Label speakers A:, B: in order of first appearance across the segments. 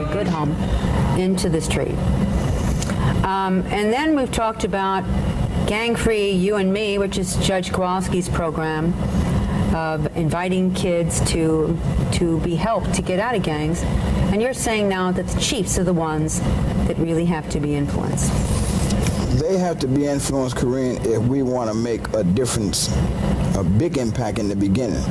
A: a good home, into the street. And then we've talked about Gang-Free You and Me, which is Judge Kowalski's program of inviting kids to be helped to get out of gangs. And you're saying now that the chiefs are the ones that really have to be influenced.
B: They have to be influenced, Corinne, if we want to make a difference, a big impact in the beginning.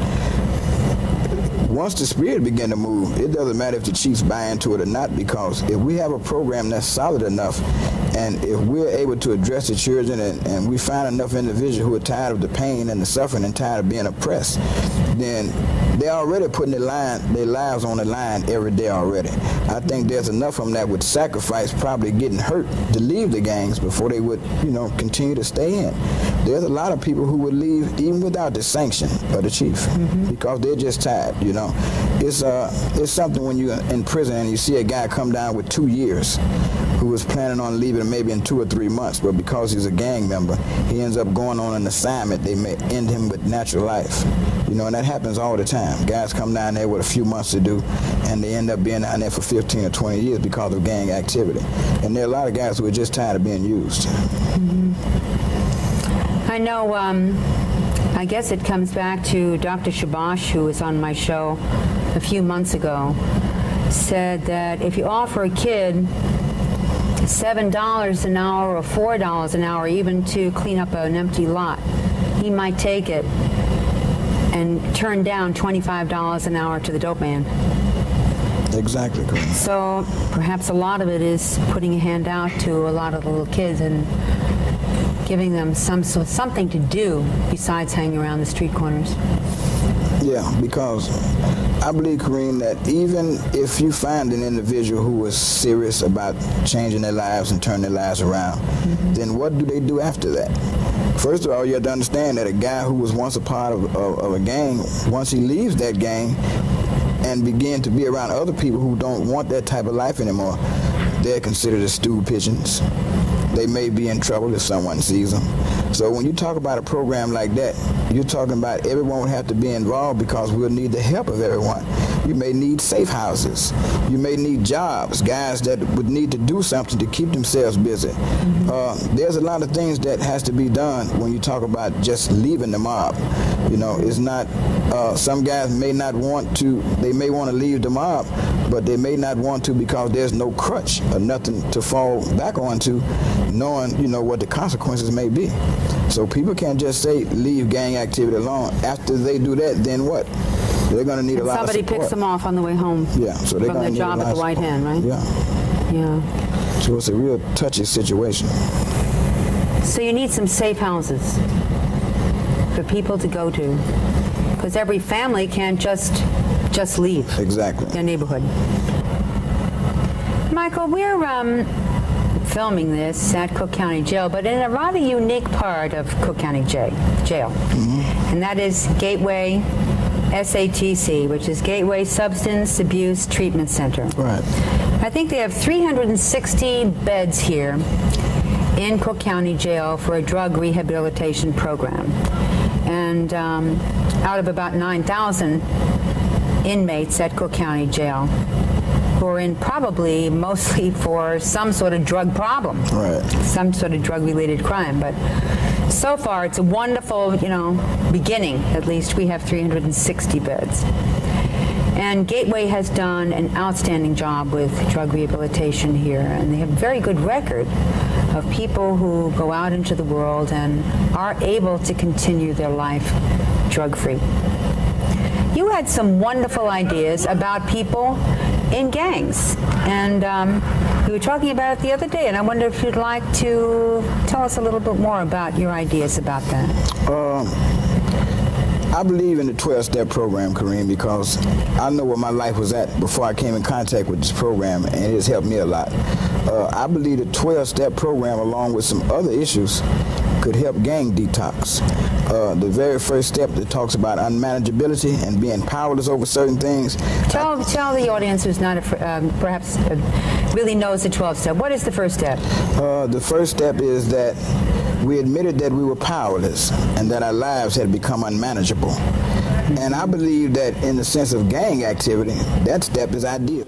B: Once the spirit begin to move, it doesn't matter if the chiefs buy into it or not, because if we have a program that's solid enough, and if we're able to address the children and we find enough individuals who are tired of the pain and the suffering and tired of being oppressed, then they're already putting their lives on the line every day already. I think there's enough of them that would sacrifice probably getting hurt to leave the gangs before they would, continue to stay in. There's a lot of people who would leave even without the sanction of the chief, because they're just tired, It's something when you're in prison and you see a guy come down with 2 years who was planning on leaving maybe in 2 or 3 months, but because he's a gang member, he ends up going on an assignment. They may end him with natural life. And that happens all the time. Guys come down there with a few months to do, and they end up being down there for 15 or 20 years because of gang activity. And there are a lot of guys who are just tired of being used.
A: I know, I guess it comes back to Dr. Shabash, who was on my show a few months ago, said that if you offer a kid $7 an hour or $4 an hour even to clean up an empty lot, he might take it and turn down $25 an hour to the dope man.
B: Exactly, Corinne.
A: So perhaps a lot of it is putting a hand out to a lot of the little kids and giving them something to do besides hanging around the street corners.
B: Yeah, because I believe, Corinne, that even if you find an individual who is serious about changing their lives and turning their lives around, then what do they do after that? First of all, you have to understand that a guy who was once a part of a gang, once he leaves that gang and begin to be around other people who don't want that type of life anymore, they're considered as stool pigeons. They may be in trouble if someone sees them. So when you talk about a program like that, you're talking about everyone would have to be involved, because we'll need the help of everyone. You may need safe houses. You may need jobs, guys that would need to do something to keep themselves busy. There's a lot of things that has to be done when you talk about just leaving the mob. It's not, some guys may not want to, they may want to leave the mob, but they may not want to because there's no crutch or nothing to fall back onto, knowing, what the consequences may be. So people can't just say leave gang activity alone. After they do that, then what? They're going to need a lot of support.
A: Somebody picks them off on the way home.
B: Yeah, so they're
A: from their job at the White Hand, right?
B: Yeah. So it's a real touchy situation.
A: So you need some safe houses for people to go to, because every family can't just leave.
B: Exactly.
A: Their neighborhood. Michael, we're filming this at Cook County Jail, but in a rather unique part of Cook County Jail. And that is Gateway SATC, which is Gateway Substance Abuse Treatment Center.
B: Right.
A: I think they have 360 beds here in Cook County Jail for a drug rehabilitation program. And out of about 9,000 inmates at Cook County Jail, who are in probably mostly for some sort of drug problem, some sort of drug-related crime. But so far, it's a wonderful, beginning. At least we have 360 beds. And Gateway has done an outstanding job with drug rehabilitation here, and they have a very good record of people who go out into the world and are able to continue their life drug-free. You had some wonderful ideas about people in gangs, and we were talking about it the other day, and I wonder if you'd like to tell us a little bit more about your ideas about that.
B: I believe in the 12-step program, Corinne, because I know where my life was at before I came in contact with this program, and it has helped me a lot. I believe the 12-step program, along with some other issues, could help gang detox. The very first step that talks about unmanageability and being powerless over certain things.
A: Tell the audience who's not perhaps really knows the 12-step. What is the first step?
B: The first step is that we admitted that we were powerless and that our lives had become unmanageable. And I believe that in the sense of gang activity, that step is ideal.